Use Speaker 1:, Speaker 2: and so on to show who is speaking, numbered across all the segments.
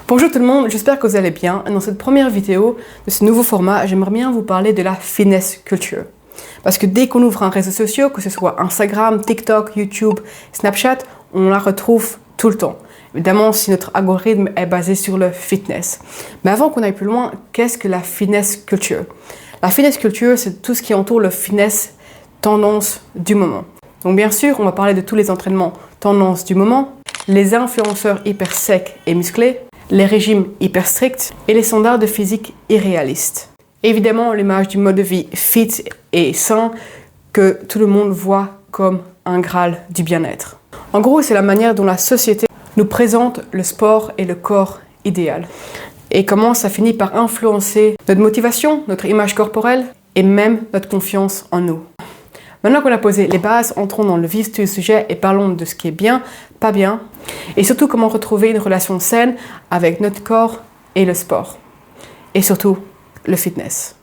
Speaker 1: Bonjour tout le monde, j'espère que vous allez bien. Dans cette première vidéo de ce nouveau format, j'aimerais bien vous parler de la fitness culture. Parce que dès qu'on ouvre un réseau social, que ce soit Instagram, TikTok, YouTube, Snapchat, on la retrouve tout le temps. Évidemment, si notre algorithme est basé sur le fitness. Mais avant qu'on aille plus loin, qu'est-ce que la fitness culture? La fitness culture, c'est tout ce qui entoure le fitness tendance du moment. Donc bien sûr, on va parler de tous les entraînements tendance du moment, les influenceurs hyper secs et musclés, les régimes hyper stricts et les standards de physique irréalistes. Évidemment, l'image du mode de vie fit et sain que tout le monde voit comme un graal du bien-être. En gros, c'est la manière dont la société nous présente le sport et le corps idéal. Et comment ça finit par influencer notre motivation, notre image corporelle et même notre confiance en nous. Maintenant qu'on a posé les bases, entrons dans le vif du sujet et parlons de ce qui est bien, pas bien, et surtout comment retrouver une relation saine avec notre corps et le sport. Et surtout, le fitness.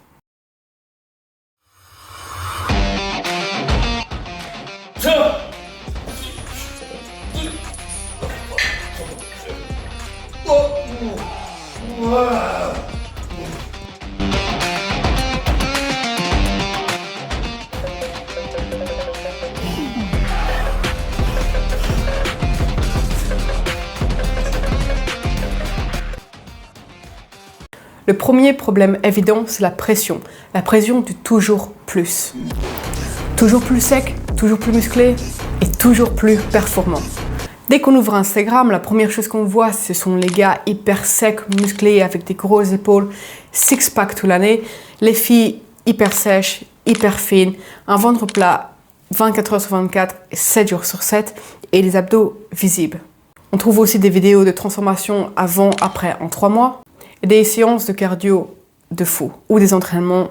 Speaker 1: Le premier problème évident, c'est la pression du toujours plus. Toujours plus sec, toujours plus musclé et toujours plus performant. Dès qu'on ouvre Instagram, la première chose qu'on voit, ce sont les gars hyper secs, musclés, avec des grosses épaules, six-pack toute l'année, les filles hyper sèches, hyper fines, un ventre plat 24 heures sur 24 et 7 jours sur 7 et les abdos visibles. On trouve aussi des vidéos de transformation avant-après en 3 mois. Et des séances de cardio de fou ou des entraînements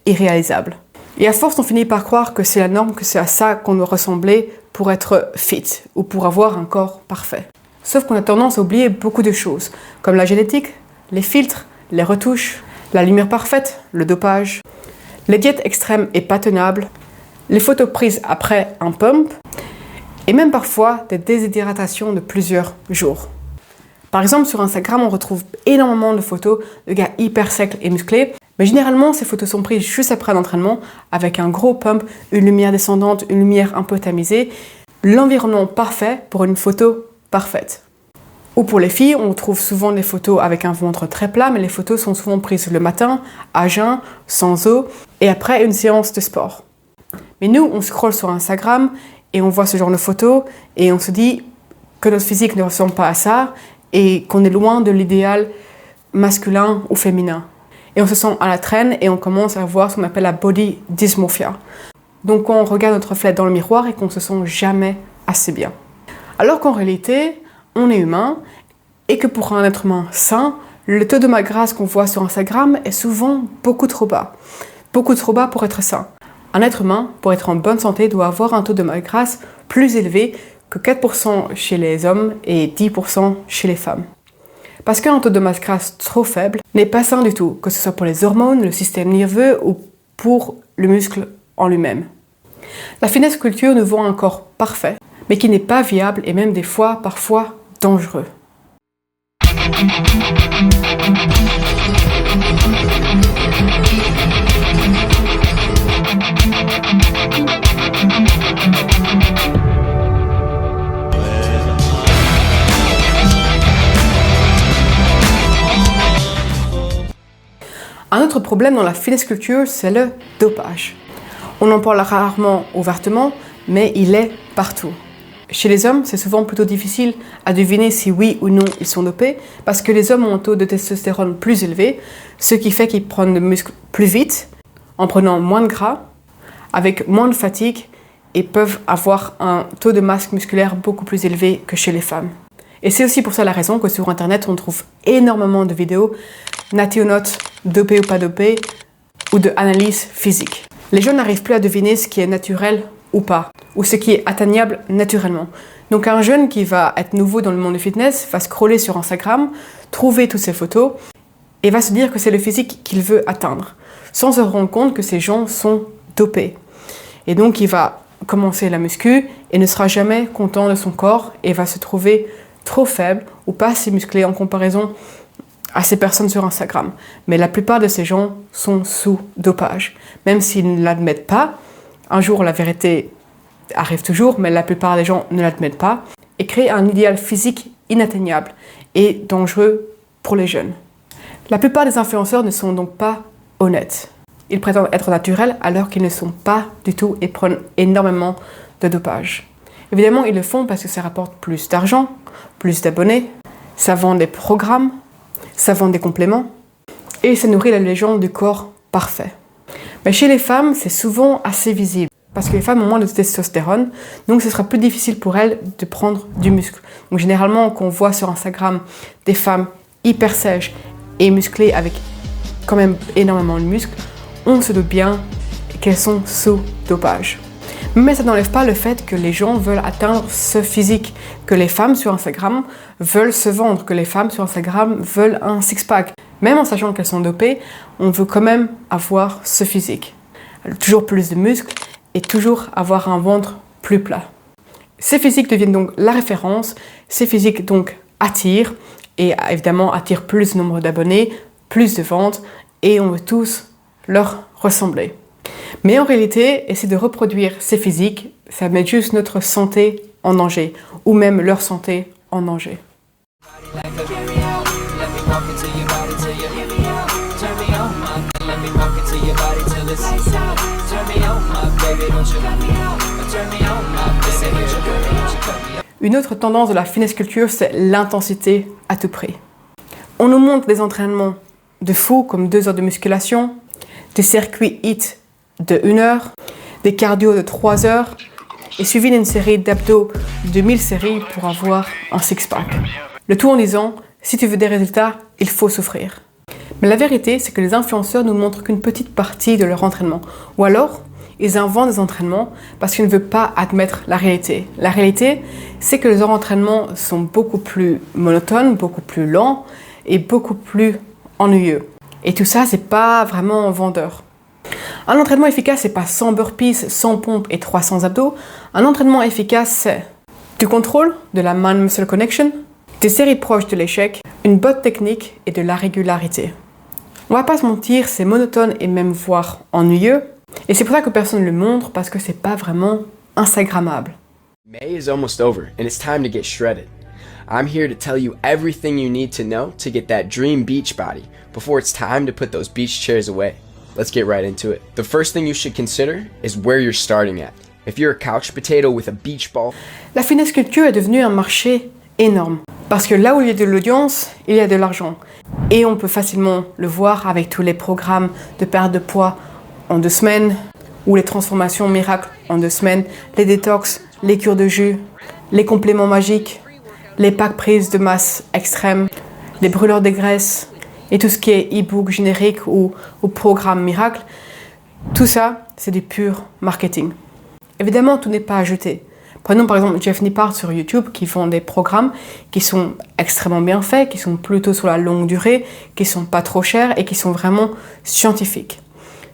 Speaker 1: irréalisables. Et à force, on finit par croire que c'est la norme, que c'est à ça qu'on doit ressembler pour être fit ou pour avoir un corps parfait. Sauf qu'on a tendance à oublier beaucoup de choses, comme la génétique, les filtres, les retouches, la lumière parfaite, le dopage, les diètes extrêmes et pas tenables, les photos prises après un pump et même parfois des déshydratations de plusieurs jours. Par exemple, sur Instagram, on retrouve énormément de photos de gars hyper secs et musclés. Mais généralement, ces photos sont prises juste après l'entraînement, avec un gros pump, une lumière descendante, une lumière un peu tamisée. L'environnement parfait pour une photo parfaite. Ou pour les filles, on trouve souvent des photos avec un ventre très plat, mais les photos sont souvent prises le matin, à jeun, sans eau, et après une séance de sport. Mais nous, on scrolle sur Instagram, et on voit ce genre de photos, et on se dit que notre physique ne ressemble pas à ça, et qu'on est loin de l'idéal masculin ou féminin. Et on se sent à la traîne et on commence à avoir ce qu'on appelle la body dysmorphia. Donc quand on regarde notre reflet dans le miroir et qu'on se sent jamais assez bien. Alors qu'en réalité, on est humain et que pour un être humain sain, le taux de masse grasse qu'on voit sur Instagram est souvent beaucoup trop bas. Beaucoup trop bas pour être sain. Un être humain, pour être en bonne santé, doit avoir un taux de masse grasse plus élevé que 4% chez les hommes et 10% chez les femmes. Parce qu'un taux de masse grasse trop faible n'est pas sain du tout, que ce soit pour les hormones, le système nerveux ou pour le muscle en lui-même. La fitness culture nous vend un corps parfait, mais qui n'est pas viable et même des fois, parfois, dangereux. Un autre problème dans la fitness culture, c'est le dopage. On en parle rarement ouvertement, mais il est partout. Chez les hommes, c'est souvent plutôt difficile à deviner si oui ou non ils sont dopés, parce que les hommes ont un taux de testostérone plus élevé, ce qui fait qu'ils prennent le muscle plus vite, en prenant moins de gras, avec moins de fatigue, et peuvent avoir un taux de masse musculaire beaucoup plus élevé que chez les femmes. Et c'est aussi pour ça la raison que sur Internet, on trouve énormément de vidéos nationaux, dopé ou pas dopé, ou de analyse physique. Les gens n'arrivent plus à deviner ce qui est naturel ou pas, ou ce qui est atteignable naturellement. Donc un jeune qui va être nouveau dans le monde du fitness va scroller sur Instagram, trouver toutes ces photos, et va se dire que c'est le physique qu'il veut atteindre, sans se rendre compte que ces gens sont dopés. Et donc il va commencer la muscu et ne sera jamais content de son corps et va se trouver trop faible ou pas assez musclé en comparaison à ces personnes sur Instagram. Mais la plupart de ces gens sont sous dopage. Même s'ils ne l'admettent pas, un jour la vérité arrive toujours, mais la plupart des gens ne l'admettent pas, et créent un idéal physique inatteignable et dangereux pour les jeunes. La plupart des influenceurs ne sont donc pas honnêtes. Ils prétendent être naturels alors qu'ils ne sont pas du tout et prennent énormément de dopage. Évidemment, ils le font parce que ça rapporte plus d'argent, plus d'abonnés, ça vend des programmes, ça vend des compléments et ça nourrit la légende du corps parfait. Mais chez les femmes, c'est souvent assez visible parce que les femmes ont moins de testostérone, donc ce sera plus difficile pour elles de prendre du muscle. Donc généralement, quand on voit sur Instagram des femmes hyper sèches et musclées avec quand même énormément de muscles, on se doute bien qu'elles sont sous dopage. Mais ça n'enlève pas le fait que les gens veulent atteindre ce physique, que les femmes sur Instagram veulent se vendre, que les femmes sur Instagram veulent un six-pack. Même en sachant qu'elles sont dopées, on veut quand même avoir ce physique. Toujours plus de muscles et toujours avoir un ventre plus plat. Ces physiques deviennent donc la référence, ces physiques donc attirent et évidemment attirent plus de nombre d'abonnés, plus de ventes et on veut tous leur ressembler. Mais en réalité, essayer de reproduire ces physiques, ça met juste notre santé en danger, ou même leur santé en danger. Une autre tendance de la fitness culture, c'est l'intensité à tout prix. On nous montre des entraînements de fou, comme 2 heures de musculation, des circuits HIIT de 1 heure, des cardio de 3 heures, et suivi d'une série d'abdos de 1000 séries pour avoir un six-pack. Le tout en disant, si tu veux des résultats, il faut souffrir. Mais la vérité, c'est que les influenceurs nous montrent qu'une petite partie de leur entraînement. Ou alors, ils inventent des entraînements parce qu'ils ne veulent pas admettre la réalité. La réalité, c'est que leurs entraînements sont beaucoup plus monotones, beaucoup plus lents et beaucoup plus ennuyeux. Et tout ça, c'est pas vraiment vendeur. Un entraînement efficace, c'est pas 100 burpees, 100 pompes et 300 abdos. Un entraînement efficace, c'est du contrôle, de la mind-muscle connection, des séries proches de l'échec, une bonne technique et de la régularité. On va pas se mentir, c'est monotone et même voire ennuyeux. Et c'est pour ça que personne ne le montre, parce que c'est pas vraiment instagrammable.
Speaker 2: May is almost over and it's time to get shredded. I'm here to tell you everything you need to know to get that dream beach body before it's time to put those beach chairs away. Let's get right into it. The first thing you should consider is where you're starting at. If you're a couch potato with a beach ball...
Speaker 1: La fitness culture est devenue un marché énorme. Parce que là où il y a de l'audience, il y a de l'argent. Et on peut facilement le voir avec tous les programmes de perte de poids en 2 semaines, ou les transformations miracles en 2 semaines, les détox, les cures de jus, les compléments magiques, les packs prises de masse extrême, les brûleurs de graisse, et tout ce qui est e-book générique ou programme miracle. Tout ça, c'est du pur marketing. Évidemment, tout n'est pas à jeter. Prenons par exemple Jeff Nippard sur YouTube qui font des programmes qui sont extrêmement bien faits, qui sont plutôt sur la longue durée, qui sont pas trop chers et qui sont vraiment scientifiques.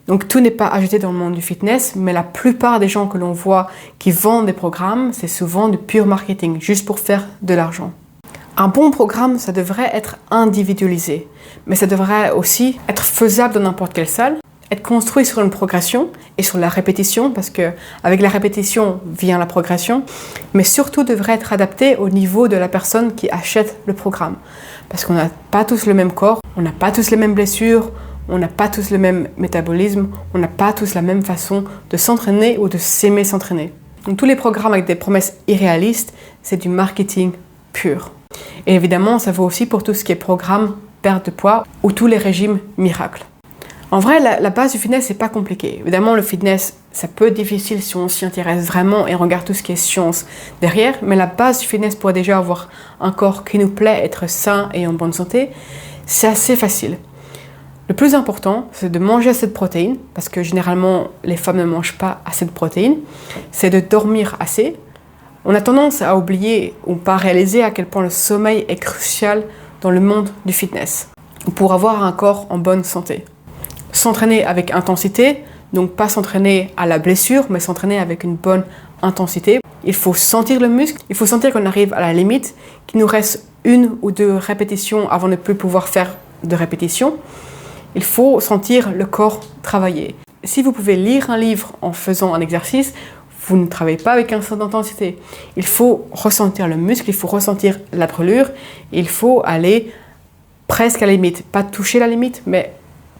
Speaker 1: Donc tout n'est pas à jeter dans le monde du fitness, mais la plupart des gens que l'on voit qui vendent des programmes, c'est souvent du pur marketing, juste pour faire de l'argent. Un bon programme, ça devrait être individualisé, mais ça devrait aussi être faisable dans n'importe quelle salle, être construit sur une progression et sur la répétition, parce que avec la répétition vient la progression, mais surtout devrait être adapté au niveau de la personne qui achète le programme. Parce qu'on n'a pas tous le même corps, on n'a pas tous les mêmes blessures, on n'a pas tous le même métabolisme, on n'a pas tous la même façon de s'entraîner ou de s'aimer s'entraîner. Donc tous les programmes avec des promesses irréalistes, c'est du marketing pur. Et évidemment, ça vaut aussi pour tout ce qui est programme perte de poids ou tous les régimes miracles. En vrai, la base du fitness, c'est pas compliqué. Évidemment, le fitness, ça peut être difficile si on s'y intéresse vraiment et on regarde tout ce qui est science derrière, mais la base du fitness pour déjà avoir un corps qui nous plaît, être sain et en bonne santé, c'est assez facile. Le plus important, c'est de manger assez de protéines, parce que généralement, les femmes ne mangent pas assez de protéines. C'est de dormir assez. On a tendance à oublier ou pas réaliser à quel point le sommeil est crucial dans le monde du fitness, pour avoir un corps en bonne santé. S'entraîner avec intensité, donc pas s'entraîner à la blessure, mais s'entraîner avec une bonne intensité. Il faut sentir le muscle, il faut sentir qu'on arrive à la limite, qu'il nous reste 1 ou 2 répétitions avant de ne plus pouvoir faire de répétition. Il faut sentir le corps travailler. Si vous pouvez lire un livre en faisant un exercice, vous ne travaillez pas avec un sort d'intensité. Il faut ressentir le muscle, il faut ressentir la brûlure, il faut aller presque à la limite. Pas toucher la limite, mais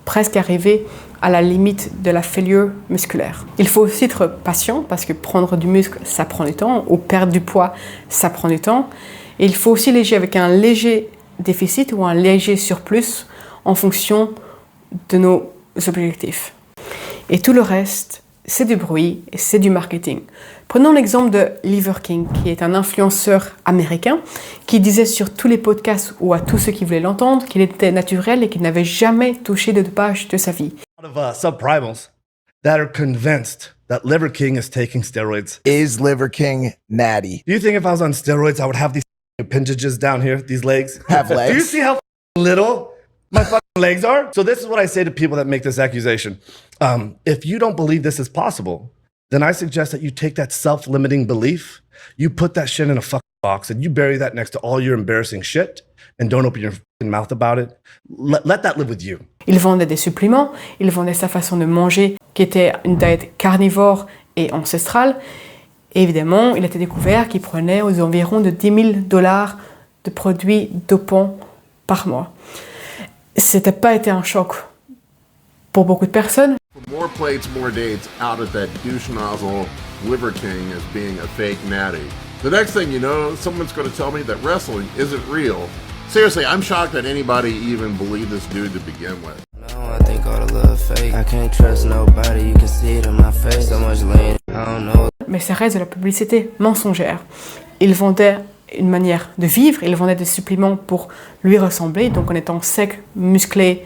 Speaker 1: presque arriver à la limite de la failure musculaire. Il faut aussi être patient parce que prendre du muscle, ça prend du temps, ou perdre du poids, ça prend du temps. Et il faut aussi léger avec un léger déficit ou un léger surplus en fonction de nos objectifs. Et tout le reste, c'est du bruit et c'est du marketing. Prenons l'exemple de Liver King, qui est un influenceur américain qui disait sur tous les podcasts ou à tous ceux qui voulaient l'entendre qu'il était naturel et qu'il n'avait jamais touché de dopage de sa vie.
Speaker 3: Subprimals that are convinced that Liver King is taking steroids.
Speaker 4: Is Liver King natty?
Speaker 3: Do you think if I was on steroids, I would have these appendages down here, these legs?
Speaker 4: Have legs?
Speaker 3: Do you see how little my legs are? So this is what I say to people that make this accusation. If you don't believe this is possible, then I suggest that you take that self-limiting belief, you put that shit in a fucking box, and you bury that next to all your embarrassing shit, and don't open your fucking mouth about it. Let that live with you.
Speaker 1: Il vendait des suppléments, il vendait sa façon de manger, qui était une diète carnivore et ancestrale. Et évidemment, il a été découvert qu'il prenait aux environs de $10,000 de produits dopants par mois. C'était pas été un choc pour beaucoup de personnes.
Speaker 5: More plates, more dates out at that douche nozzle Liver King as being a fake natty. The next thing you know, someone's going to tell me that wrestling isn't real. Seriously, I'm shocked that anybody even believed this dude to begin with.
Speaker 6: No, I think all the love fake. I can't trust nobody, you can see it in my face. So much lean, I don't know.
Speaker 1: Mais ça reste de la publicité mensongère. Il vendait une manière de vivre, il vendait des suppléments pour lui ressembler, donc en étant sec, musclé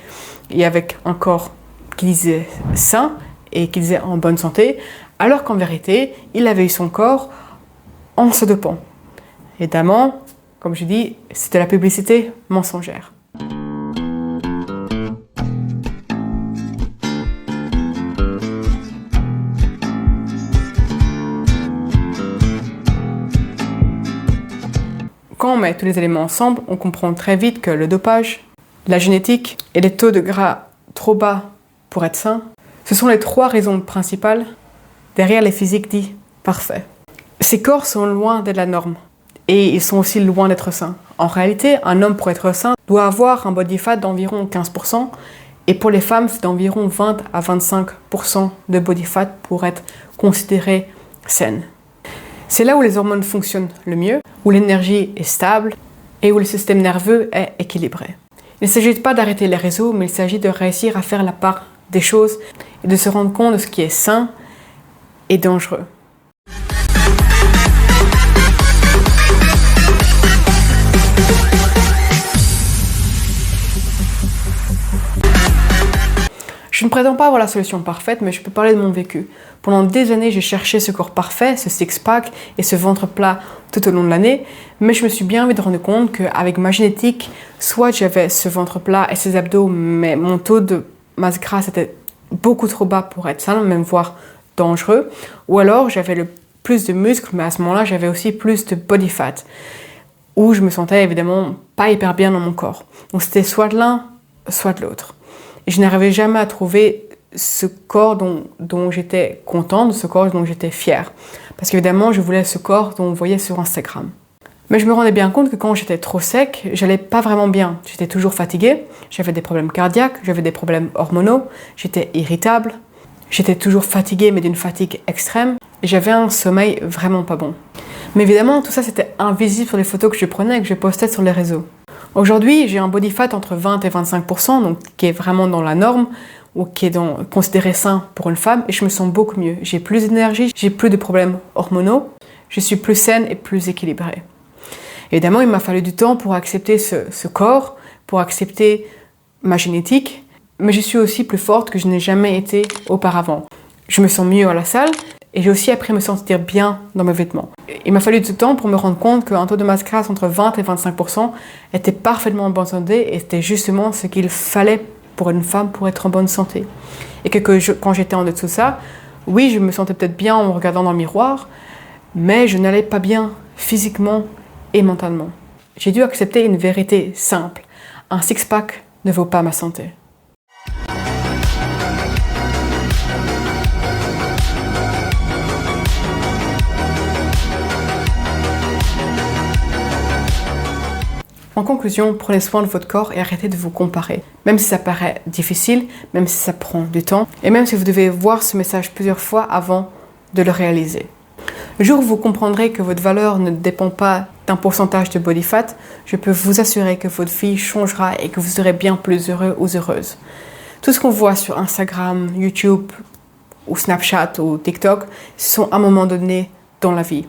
Speaker 1: et avec un corps qui disait sain et qui disait en bonne santé, alors qu'en vérité, il avait eu son corps en se dopant. Évidemment, comme je dis, c'est de la publicité mensongère. Quand on met tous les éléments ensemble, on comprend très vite que le dopage, la génétique et les taux de gras trop bas pour être sain, ce sont les 3 raisons principales derrière les physiques dits parfaits. Ces corps sont loin d'être la norme et ils sont aussi loin d'être sains. En réalité, un homme pour être sain doit avoir un body fat d'environ 15% et pour les femmes, c'est d'environ 20 à 25% de body fat pour être considérée saine. C'est là où les hormones fonctionnent le mieux, où l'énergie est stable et où le système nerveux est équilibré. Il ne s'agit pas d'arrêter les réseaux, mais il s'agit de réussir à faire la part des choses et de se rendre compte de ce qui est sain et dangereux. Je ne prétends pas avoir la solution parfaite, mais je peux parler de mon vécu. Pendant des années, j'ai cherché ce corps parfait, ce six-pack et ce ventre plat tout au long de l'année, mais je me suis bien vite rendu compte qu'avec ma génétique, soit j'avais ce ventre plat et ces abdos, mais mon taux de masse grasse était beaucoup trop bas pour être sain, même voire dangereux, ou alors j'avais le plus de muscles, mais à ce moment-là, j'avais aussi plus de body fat, où je me sentais évidemment pas hyper bien dans mon corps. Donc c'était soit de l'un, soit de l'autre. Et je n'arrivais jamais à trouver ce corps dont j'étais contente, ce corps dont j'étais fière. Parce qu'évidemment, je voulais ce corps dont on voyait sur Instagram. Mais je me rendais bien compte que quand j'étais trop sec, j'allais pas vraiment bien. J'étais toujours fatiguée, j'avais des problèmes cardiaques, j'avais des problèmes hormonaux, j'étais irritable, j'étais toujours fatiguée, mais d'une fatigue extrême, et j'avais un sommeil vraiment pas bon. Mais évidemment, tout ça, c'était invisible sur les photos que je prenais et que je postais sur les réseaux. Aujourd'hui, j'ai un body fat entre 20 et 25%, donc qui est vraiment dans la norme, ou qui est considéré sain pour une femme, et je me sens beaucoup mieux. J'ai plus d'énergie, j'ai plus de problèmes hormonaux, je suis plus saine et plus équilibrée. Évidemment, il m'a fallu du temps pour accepter ce corps, pour accepter ma génétique, mais je suis aussi plus forte que je n'ai jamais été auparavant. Je me sens mieux à la salle, et j'ai aussi appris à me sentir bien dans mes vêtements. Il m'a fallu du temps pour me rendre compte qu'un taux de masse grasse entre 20 et 25% était parfaitement en bonne santé et c'était justement ce qu'il fallait pour une femme pour être en bonne santé. Et quand j'étais en dessous de ça, oui, je me sentais peut-être bien en me regardant dans le miroir, mais je n'allais pas bien physiquement et mentalement. J'ai dû accepter une vérité simple. Un six-pack ne vaut pas ma santé. En conclusion, prenez soin de votre corps et arrêtez de vous comparer. Même si ça paraît difficile, même si ça prend du temps, et même si vous devez voir ce message plusieurs fois avant de le réaliser. Le jour où vous comprendrez que votre valeur ne dépend pas d'un pourcentage de body fat, je peux vous assurer que votre vie changera et que vous serez bien plus heureux ou heureuse. Tout ce qu'on voit sur Instagram, YouTube, ou Snapchat ou TikTok, ce sont à un moment donné dans la vie.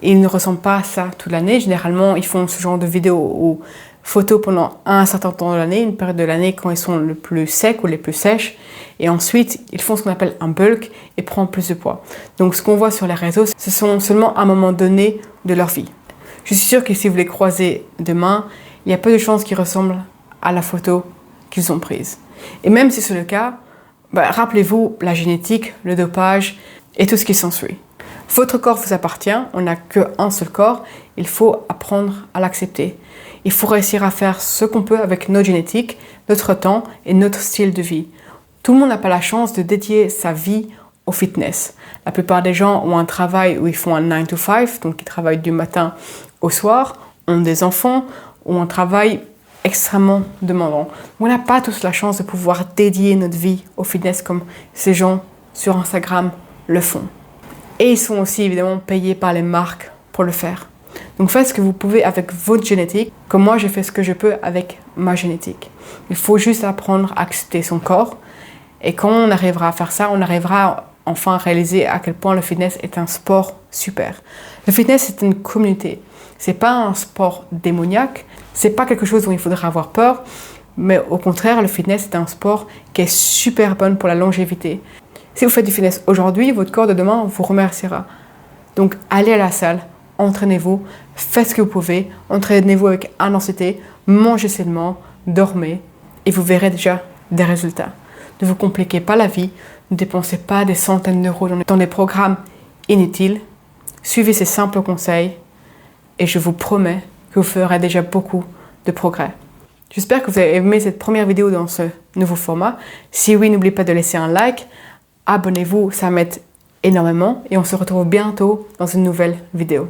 Speaker 1: Ils ne ressemblent pas à ça toute l'année. Généralement, ils font ce genre de vidéos ou photos pendant un certain temps de l'année, une période de l'année quand ils sont le plus secs ou les plus sèches. Et ensuite, ils font ce qu'on appelle un bulk et prennent plus de poids. Donc, ce qu'on voit sur les réseaux, ce sont seulement à un moment donné de leur vie. Je suis sûre que si vous les croisez demain, il y a peu de chances qu'ils ressemblent à la photo qu'ils ont prise. Et même si c'est le cas, rappelez-vous la génétique, le dopage et tout ce qui s'ensuit. Votre corps vous appartient, on n'a qu'un seul corps, il faut apprendre à l'accepter. Il faut réussir à faire ce qu'on peut avec notre génétique, notre temps et notre style de vie. Tout le monde n'a pas la chance de dédier sa vie au fitness. La plupart des gens ont un travail où ils font un 9 to 5, donc ils travaillent du matin au soir, ont des enfants, ont un travail extrêmement demandant. On n'a pas tous la chance de pouvoir dédier notre vie au fitness comme ces gens sur Instagram le font. Et ils sont aussi évidemment payés par les marques pour le faire. Donc faites ce que vous pouvez avec votre génétique, comme moi j'ai fait ce que je peux avec ma génétique. Il faut juste apprendre à accepter son corps. Et quand on arrivera à faire ça, on arrivera enfin à réaliser à quel point le fitness est un sport super. Le fitness c'est une communauté. C'est pas un sport démoniaque. C'est pas quelque chose dont il faudra avoir peur. Mais au contraire, le fitness est un sport qui est super bon pour la longévité. Si vous faites du fitness aujourd'hui, votre corps de demain vous remerciera. Donc allez à la salle, entraînez-vous, faites ce que vous pouvez, entraînez-vous avec intensité, mangez sainement, dormez et vous verrez déjà des résultats. Ne vous compliquez pas la vie, ne dépensez pas des centaines d'euros dans des programmes inutiles. Suivez ces simples conseils et je vous promets que vous ferez déjà beaucoup de progrès. J'espère que vous avez aimé cette première vidéo dans ce nouveau format. Si oui, n'oubliez pas de laisser un like. Abonnez-vous, ça m'aide énormément et on se retrouve bientôt dans une nouvelle vidéo.